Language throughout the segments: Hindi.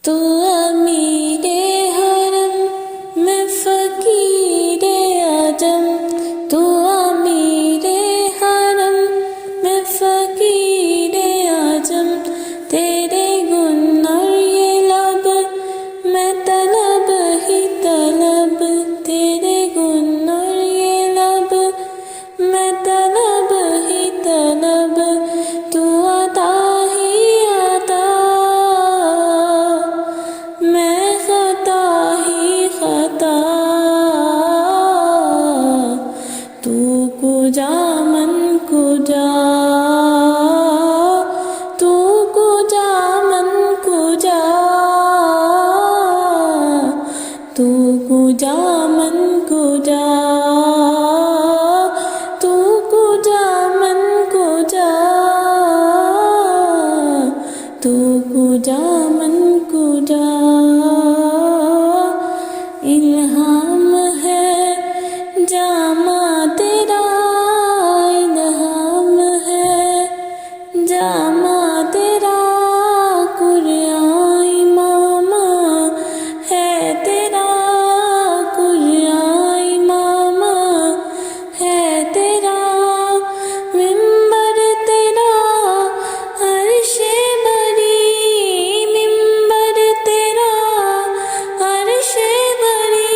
तू अमीरे हरम मैं फ़कीरे आजम, तू अमीरे हरम मैं फ़कीरे आजम। तेरे गुण और ये लब मैं तलब ही तलब, तेरे गुण और ये लब मैं तलब ही तलब। तू अता ही अता मैं ख़ता ही ख़ता, तू कुजा मन कुजा, तू कुजा मन कुजा, तू कुजा मन कुजा, तू कुजा मन कुजा, तू कुजा मन कुजा। इल्हाम है जामा तेरा, इल्हाम है जामा तेरा, कुरान इमामा है तेरा, कुरान इमामा है तेरा। मिंबर तेरा अर्शे बरी, मिंबर तेरा अर्शे बरी,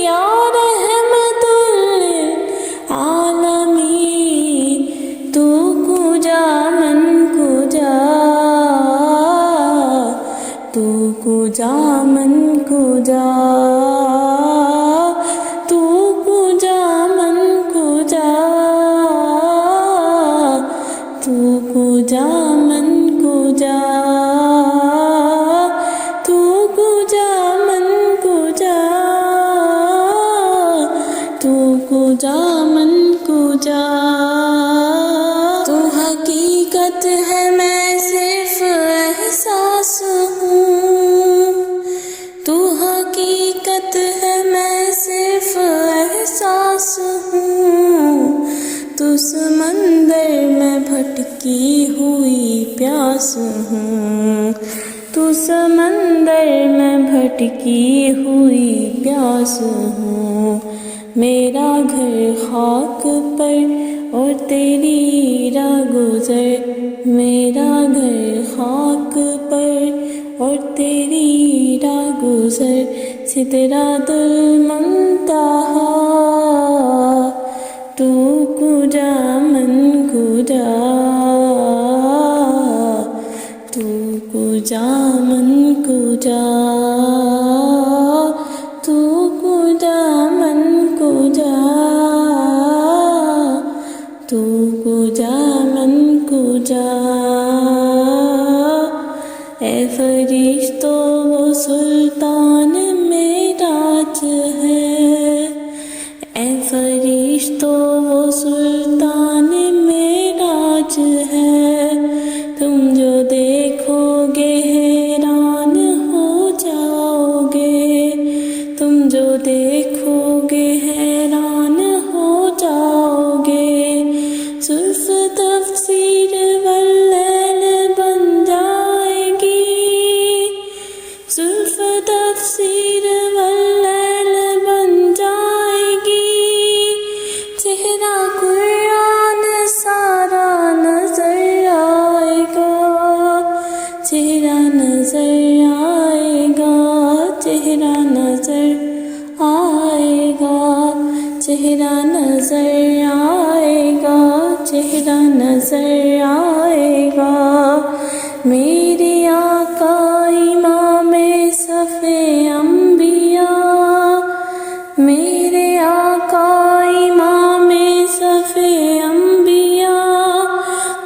या रहमतुल आलमीन। तू कुजा मन कुजा, तू कुजा मन कुजा, तू कुजा मन कुजा, तू कुजा मन कुजा, तू कुजा मन कुजा, तू कुजा मन कुजा। तू हकीकत है मैं सिर्फ एहसास हूँ, तू हकीकत है मैं सिर्फ एहसास हूँ। तू समंदर में भटकी हुई प्यास हूँ, तू समंदर में भटकी हुई प्यास हूँ। मेरा घर खाक पर और तेरी राह गुज़र, मेरा घर खाक पर और तेरी राह गुज़र। सिदरातुल मुंतहा तू कुजा मन कुजा, तू कुजा मन कुजा, तू कुजा मन कुजा, तू कुजा मन कुजा। ए फरिश्तो वो सुल्तान मेराज है, ए फरिश्तो वो सुल्तान मेराज है। तुम जो देखोगे हैरान हो जाओगे, तुम जो देखोगे हैरान हो जाओगे। जुल्फ़ तफ़सीर वल्लैल बन जाएगी, जुल्फ़ तफ़सीर वल्लैल बन जाएगी। चेहरा कुरान सारा नज़र आएगा, चेहरा नज़र आएगा, चेहरा नज़र आएगा, चेहरा नज़र आएगा, चेहरा नज़र आएगा। मेरे आका इमामे सफ़े अंबिया, मेरे आका इमामे सफ़े अंबिया।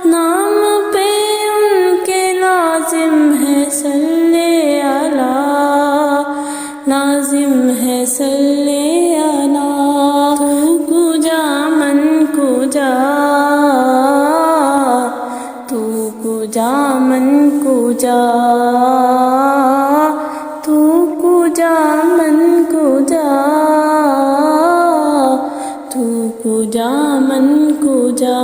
नाम पे उनके लाजिम है सल्ले अला, लाजिम है सल्ले अला। तू कुजा मन कुजा, तू कुजा मन कुजा, तू कुजा मन कुजा, तू कुजा मन कुजा।